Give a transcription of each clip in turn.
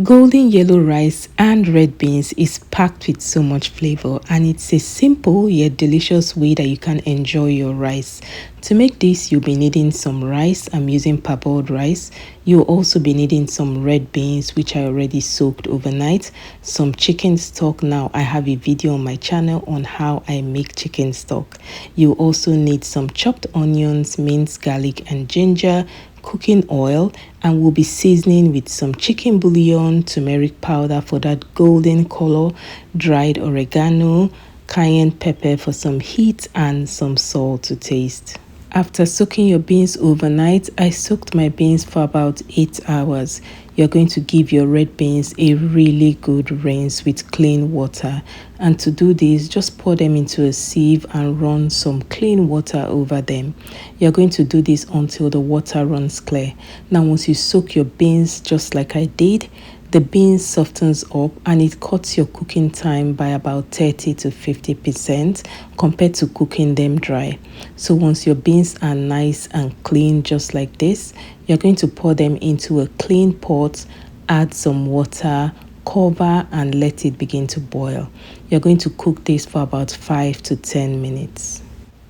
Golden yellow rice and red beans is packed with so much flavor, and it's a simple yet delicious way that you can enjoy your rice. To make this, you'll be needing some rice. I'm using parboiled rice. You'll also be needing some red beans, which I already soaked overnight, some chicken stock. Now I have a video on my channel on how I make chicken stock. You also need some chopped onions, minced garlic and ginger, cooking oil, and we'll be seasoning with some chicken bouillon, turmeric powder for that golden color, dried oregano, cayenne pepper for some heat, and some salt to taste. After soaking your beans overnight, I soaked my beans for about 8 hours. You're going to give your red beans a really good rinse with clean water. And to do this, just pour them into a sieve and run some clean water over them. You're going to do this until the water runs clear. Now, once you soak your beans just like I did, the beans softens up and it cuts your cooking time by about 30 to 50% compared to cooking them dry. So once your beans are nice and clean just like this, you're going to pour them into a clean pot, add some water, cover and let it begin to boil. You're going to cook this for about 5 to 10 minutes.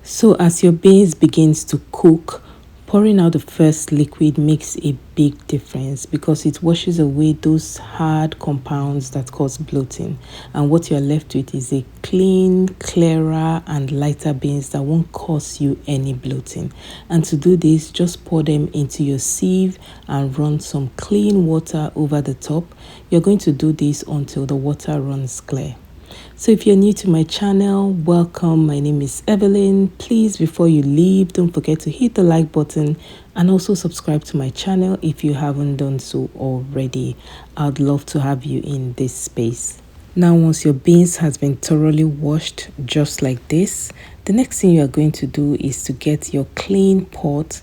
So as your beans begins to cook, pouring out the first liquid makes a big difference because it washes away those hard compounds that cause bloating, and what you're left with is a clean, clearer and lighter beans that won't cause you any bloating. And to do this, just pour them into your sieve and run some clean water over the top. You're going to do this until the water runs clear. So if you're new to my channel, welcome. My name is Evelyn. Please, before you leave, don't forget to hit the like button and also subscribe to my channel if you haven't done so already. I'd love to have you in this space. Now, once your beans has been thoroughly washed just like this, the next thing you are going to do is to get your clean pot,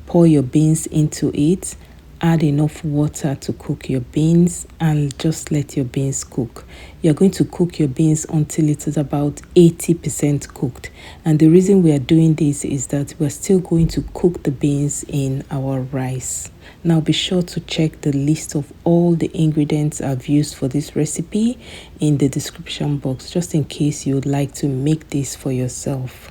pour your beans into it, add enough water to cook your beans and just let your beans cook. You're going to cook your beans until it is about 80% cooked. And the reason we are doing this is that we're still going to cook the beans in our rice. Now be sure to check the list of all the ingredients I've used for this recipe in the description box, just in case you would like to make this for yourself.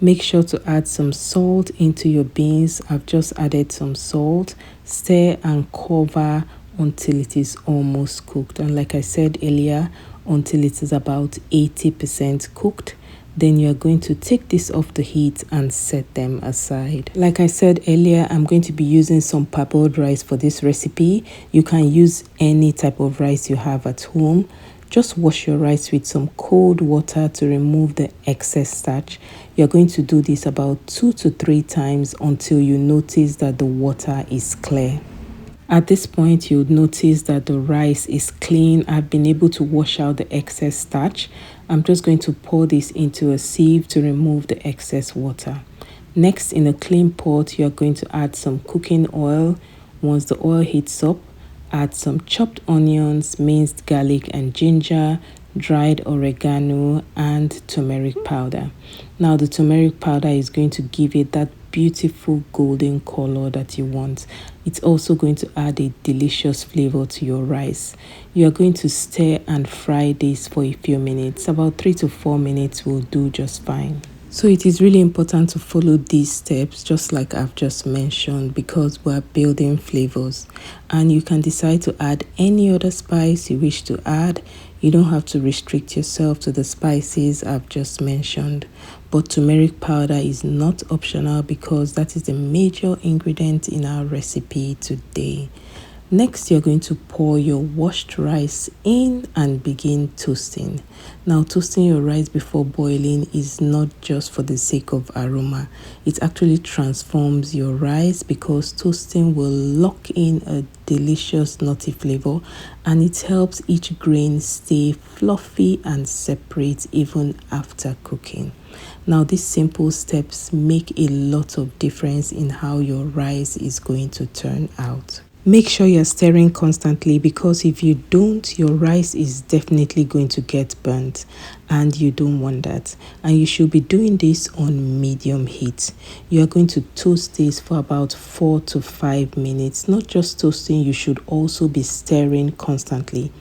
Make sure to add some salt into your beans. I've just added some salt. Stir and cover until it is almost cooked. And like I said earlier, until it is about 80% cooked. Then you're going to take this off the heat and set them aside. Like I said earlier, I'm going to be using some parboiled rice for this recipe. You can use any type of rice you have at home. Just wash your rice with some cold water to remove the excess starch. You're going to do this about 2 to 3 times until you notice that the water is clear. At this point, you'll notice that the rice is clean. I've been able to wash out the excess starch. I'm just going to pour this into a sieve to remove the excess water. Next, in a clean pot, you're going to add some cooking oil. Once the oil heats up, add some chopped onions, minced garlic and ginger, dried oregano and turmeric powder. Now the turmeric powder is going to give it that beautiful golden color that you want. It's also going to add a delicious flavor to your rice. You are going to stir and fry this for a few minutes. About 3 to 4 minutes will do just fine. So it is really important to follow these steps just like I've just mentioned because we're building flavors, and you can decide to add any other spice you wish to add. You don't have to restrict yourself to the spices I've just mentioned, but turmeric powder is not optional because that is the major ingredient in our recipe today. Next, you're going to pour your washed rice in and begin toasting. Now, toasting your rice before boiling is not just for the sake of aroma. It actually transforms your rice because toasting will lock in a delicious nutty flavor, and it helps each grain stay fluffy and separate even after cooking. Now, these simple steps make a lot of difference in how your rice is going to turn out. Make sure you're stirring constantly, because if you don't, your rice is definitely going to get burnt, and you don't want that. And you should be doing this on medium heat. You are going to toast this for about 4 to 5 minutes. Not just toasting, you should also be stirring constantly.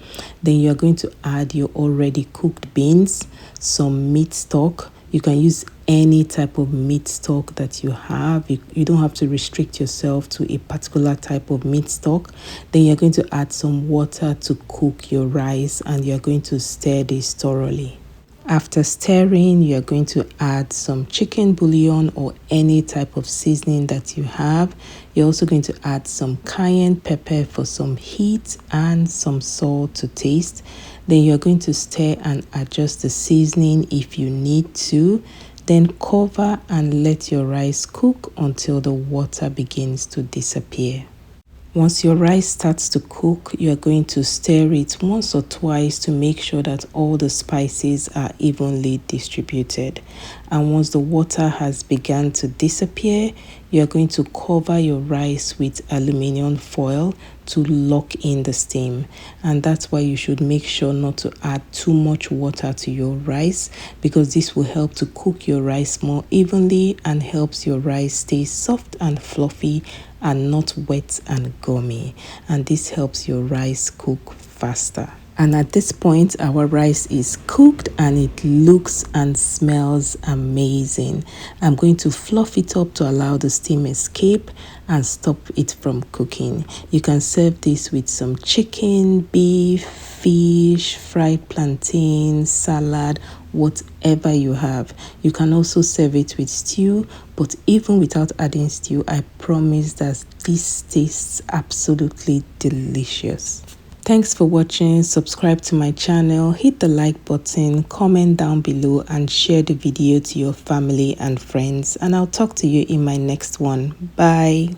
Then you are going to add your already cooked beans, some meat stock. You can use any type of meat stock that you have. You don't have to restrict yourself to a particular type of meat stock. Then you're going to add some water to cook your rice, and you're going to stir this thoroughly. After stirring, you're going to add some chicken bouillon or any type of seasoning that you have. You're also going to add some cayenne pepper for some heat and some salt to taste. Then you're going to stir and adjust the seasoning if you need to. Then cover and let your rice cook until the water begins to disappear. Once your rice starts to cook, you are going to stir it once or twice to make sure that all the spices are evenly distributed. And once the water has begun to disappear, you are going to cover your rice with aluminum foil to lock in the steam. And that's why you should make sure not to add too much water to your rice, because this will help to cook your rice more evenly and helps your rice stay soft and fluffy and not wet and gummy. And this helps your rice cook faster. And at this point, our rice is cooked and it looks and smells amazing. I'm going to fluff it up to allow the steam escape and stop it from cooking. You can serve this with some chicken, beef, fish, fried plantain, salad, whatever you have. You can also serve it with stew, but even without adding stew, I promise that this tastes absolutely delicious. Thanks for watching. Subscribe to my channel, hit the like button, comment down below, and share the video to your family and friends. And I'll talk to you in my next one. Bye.